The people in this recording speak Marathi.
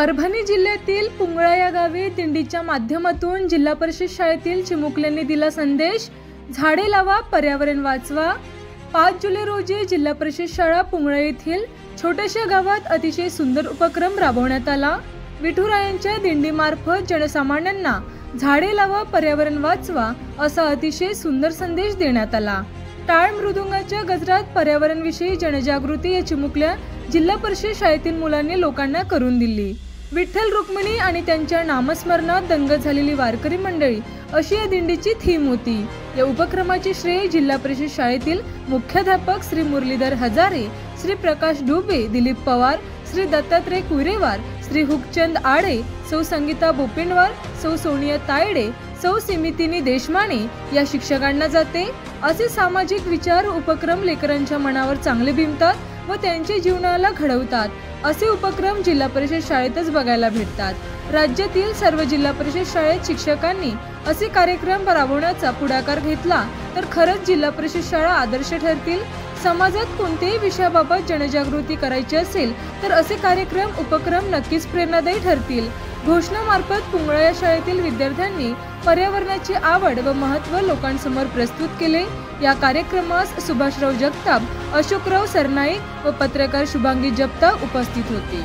परभणी जिल्ह्यातील पुंगळा या गावी दिंडीच्या माध्यमातून जिल्हा परिषद शाळेतील चिमुकल्यांनी दिला संदेश, झाडे लावा पर्यावरण वाचवा। 5 जुलै रोजी जिल्हा परिषद शाळा पुंगळा येथील छोट्याशा गावात अतिशय सुंदर उपक्रम राबवण्यात आला। विठुरायांच्या दिंडीमार्फत जनसामान्यांना झाडे लावा पर्यावरण वाचवा असा अतिशय सुंदर संदेश देण्यात आला। टाळ मृदुंगाच्या गजरात पर्यावरणविषयी जनजागृती या चिमुकल्या जिल्हा परिषद शाळेतील मुलांनी लोकांना करून दिली। विठ्ठल रुक्मिणी आणि त्यांच्या नामस्मरणात दंग झालेली वारकरी मंडळी अशी या दिंडीची थीम होती। या उपक्रमाचे श्रेय जिल्हा परिषद शाळेतील मुख्याध्यापक श्री मुरलीधर हजारे, श्री प्रकाश डुबे, दिलीप पवार, श्री दत्तात्रय कुरेवार, श्री हुकचंद आडे, सौ संगीता बोपिंडवार, सौ सोनिया तायडे, सौ सिमितिनी देशमाने या शिक्षकांना जाते। असे सामाजिक विचार उपक्रम लेकरांच्या मनावर चांगले बिंबतात व त्यांच्या जीवनाला घडवतात। असे उपक्रम जिल्हा परिषद शाळेतच बघायला भेटतात। राज्यातील सर्व जिल्हा परिषद शाळेत शिक्षकांनी असे कार्यक्रम राबवण्याचा पुढाकार घेतला तर खरंच जिल्हा परिषद शाळा आदर्श ठरतील। समाजात कोणत्याही विषयाबाबत जनजागृती करायची असेल तर असे कार्यक्रम उपक्रम नक्कीच प्रेरणादायी ठरतील। घोषणामार्फत पुंगळा या शाळेतील विद्यार्थ्यांनी पर्यावरणाची आवड व महत्त्व लोकांसमोर प्रस्तुत केले। या कार्यक्रमास सुभाषराव जगताप, अशोकराव सरनाईक व पत्रकार शुभांगी जगताप उपस्थित होते।